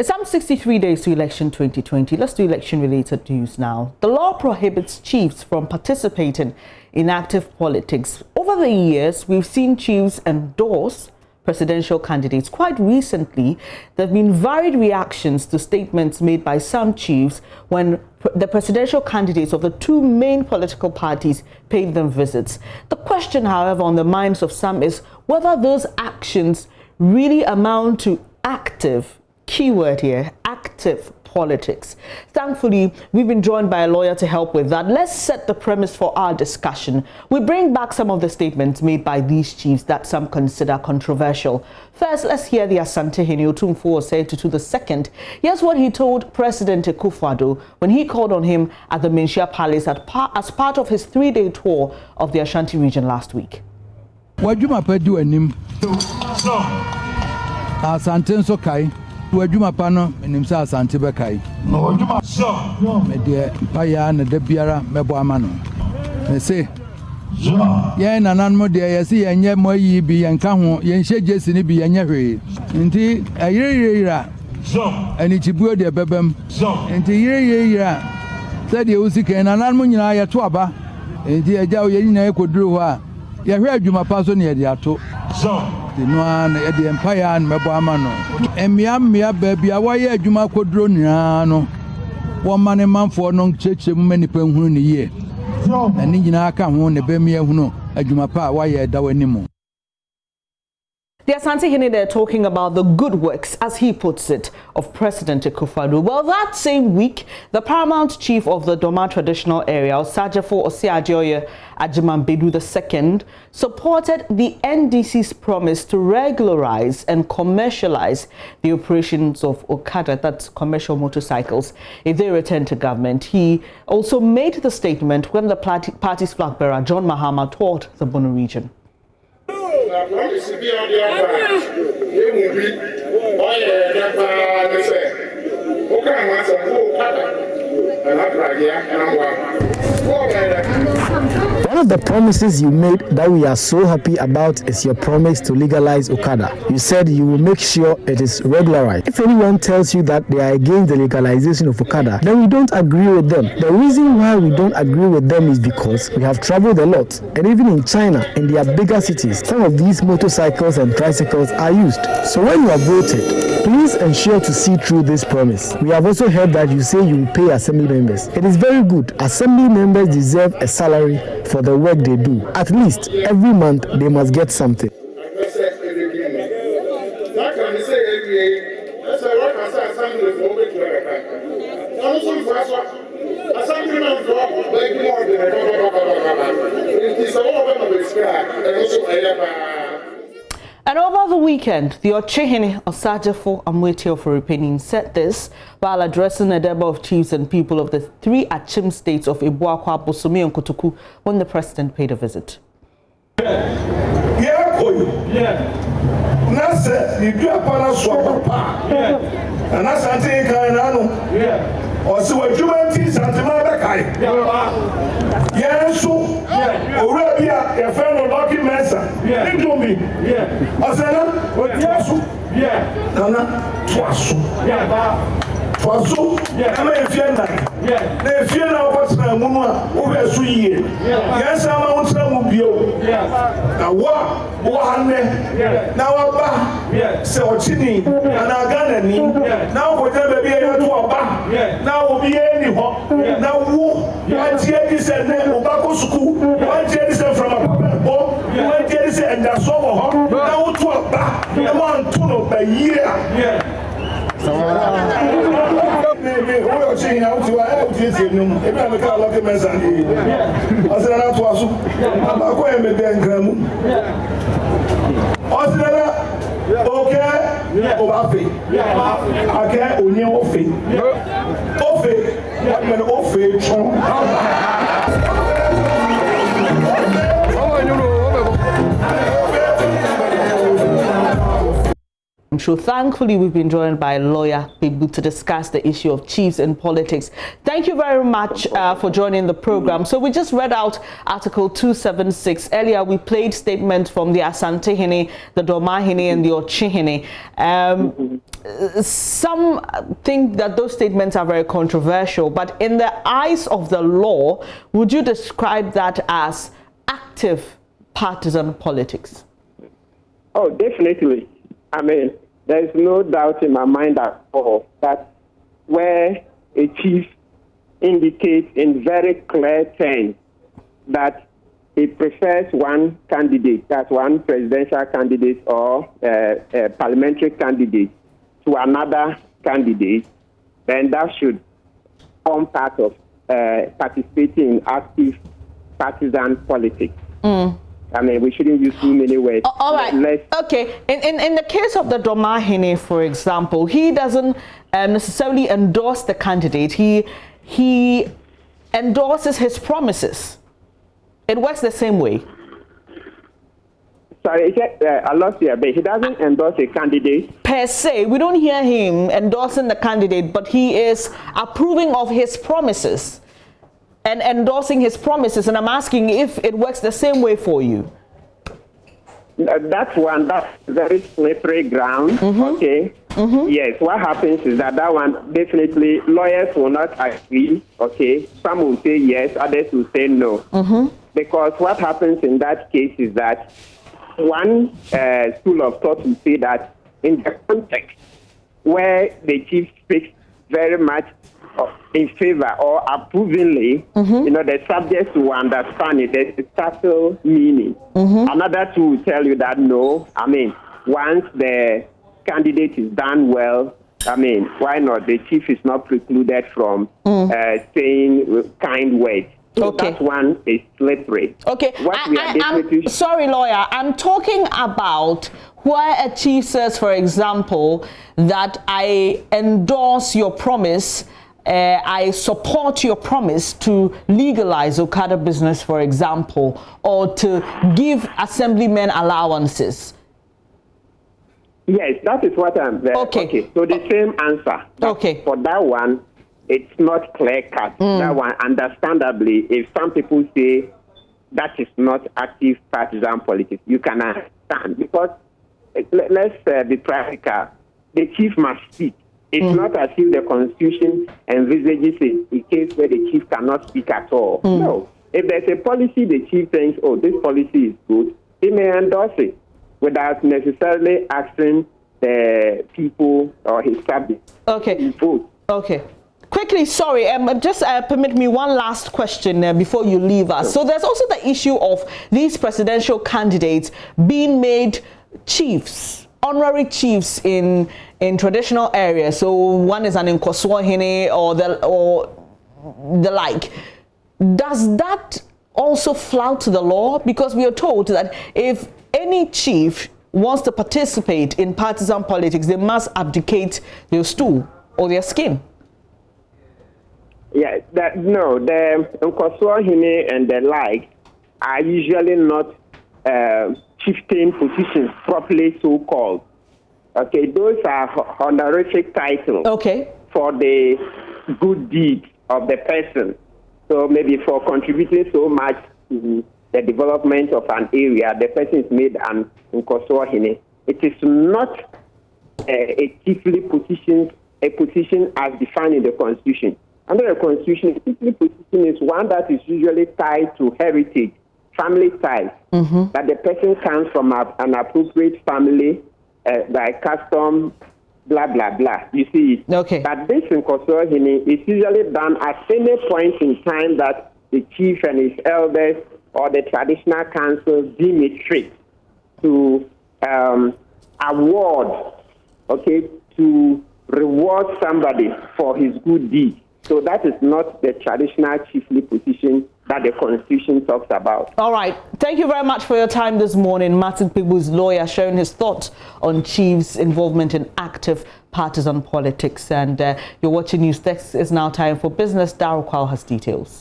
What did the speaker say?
It's some 63 days to election 2020. Let's do election-related news now. The law prohibits chiefs from participating in active politics. Over the years, we've seen chiefs endorse presidential candidates. Quite recently, there have been varied reactions to statements made by some chiefs when the presidential candidates of the two main political parties paid them visits. The question, however, on the minds of some is whether those actions really amount to active, keyword here, active politics. Thankfully, we've been joined by a lawyer to help with that. Let's set the premise for our discussion. We bring back some of the statements made by these chiefs that some consider controversial. First, let's hear the Asante Hene Otumfuo said to the second. Here's what he told President Akufo-Addo when he called on him at the Menchia Palace as part of his 3-day tour of the Ashanti region last week. Wajuma pedu enim. Asante so kai. Wajuma pano enimsa asante be kai. No wajuma so. Me de paya na de biara mebo amano. Me say. Ye nanan mo de ye si yenye mo yi bi yenka ho yenhye jesi ni bi yenye hwe. Nti ayireyira. Ani chibuo de bebem. Nti yireyira. Se de usike nanan mo nyina ye to aba. Nti eja o ye nyina e koduru ho a. Ye hwe adwuma pa so ne ye de ato. No an the empire and Mabamano. Emiamia baby, why a Juma Codroniano. 1 man a month for non church many pen in a year. And in Aka won the Bemia Huno, a Jumapa, why a dow anymore. The Asante Hene there talking about the good works, as he puts it, of President Akufo-Addo. Well, that same week, the paramount chief of the Doma traditional area, Osajefo Osiajoye Ajimambedu II, supported the NDC's promise to regularize and commercialize the operations of Okada, that's commercial motorcycles, if they return to government. He also made the statement when the party's flag bearer, John Mahama, toured the Bono region. One of the promises you made that we are so happy about is your promise to legalize Okada. You said you will make sure it is regularized. If anyone tells you that they are against the legalization of Okada, then we don't agree with them. The reason why we don't agree with them is because we have traveled a lot, and even in China, in their bigger cities, some of these motorcycles and tricycles are used. So when you have voted, please ensure to see through this promise. We have also heard that you say you will pay assembly members. It is very good. Assembly members deserve a salary for the work they do. At least every month they must get something. And over the weekend, the Ochehene Osajefo Amwetio said this while addressing a number of chiefs and people of the 3 Achim states of Ibuakwa, Bosomi, and Kotoku when the president paid a visit. Twaso ama efie na efie na obotna mu no a wo be so yie yes ama wo tra mu bio na wo hanne na wo ba se ochini na Ghana ni na wo je be bi e to oba na wo bi e ni ho na wo tie di se ne oba ko suku wo tie di se from a bo wo tie di se enda so wo ho na wo to oba e mo anto no ba yie show. Thankfully, we've been joined by lawyer Pigbu to discuss the issue of chiefs in politics. Thank you very much for joining the program. So we just read out Article 276. Earlier, we played statements from the Asante Hene, the Doma Hene, and the Ochi Hene. Some think that those statements are very controversial, but in the eyes of the law, would you describe that as active partisan politics? Oh, definitely. I mean, there's no doubt in my mind at all that where a chief indicates in very clear terms that he prefers one candidate, that's one presidential candidate or a parliamentary candidate, to another candidate, then that should form part of participating in active partisan politics. I mean, we shouldn't use too many words. All right. Okay. In the case of the Doma Hene, for example, he doesn't necessarily endorse the candidate. He endorses his promises. It works the same way. Sorry, I lost you a bit. He doesn't endorse a candidate per se. We don't hear him endorsing the candidate, but he is approving of his promises and endorsing his promises. And I'm asking if it works the same way for you. That's very slippery ground. Okay. Yes, what happens is that one definitely lawyers will not agree. Okay. Some will say yes, others will say no. Because what happens in that case is that one school of thought will say that in the context where the chief speaks very much in favor or approvingly, the subjects will understand it. There's a subtle meaning. Another two will tell you that no, I mean, once the candidate is done well, I mean, why not? The chief is not precluded from saying kind words. So that one is slippery. Okay. I'm sorry, lawyer. I'm talking about where a chief says, for example, that I endorse your promise, I support your promise to legalize Okada business, for example, or to give assemblymen allowances. Yes, that is what I'm there. Okay. So the same answer. For that one, it's not clear cut. That one, understandably, if some people say that is not active partisan politics, you can understand. Because let's be practical. The chief must speak. It's not as if the Constitution envisages a case where the chief cannot speak at all. No. If there's a policy the chief thinks, oh, this policy is good, he may endorse it without necessarily asking the people or his subjects to vote. Okay. Quickly, sorry, just permit me one last question before you leave us. So there's also the issue of these presidential candidates being made chiefs, honorary chiefs in traditional areas. So one is an Nkosua Hene or the like. Does that also flout the law? Because we are told that if any chief wants to participate in partisan politics, they must abdicate their stool or their skin. Yeah, the Nkosua Hene and the like are usually not chieftain positions, properly so called. Okay, those are honorific titles. For the good deed of the person. So maybe for contributing so much to the development of an area, the person is made an Nkosua Hene. It is not a chiefly position, a position as defined in the Constitution. Under the Constitution, a chiefly position is one that is usually tied to heritage, family ties, that the person comes from an appropriate family, by custom, blah, blah, blah. You see, but this in Nkosua Hene is usually done at any point in time that the chief and his elders or the traditional council deem it fit to award, to reward somebody for his good deed. So that is not the traditional chiefly position that the Constitution talks about. All right. Thank you very much for your time this morning. Martin Pigbu's lawyer sharing his thoughts on chiefs' involvement in active partisan politics. And you're watching News. This is now time for business. Darryl Kwao has details.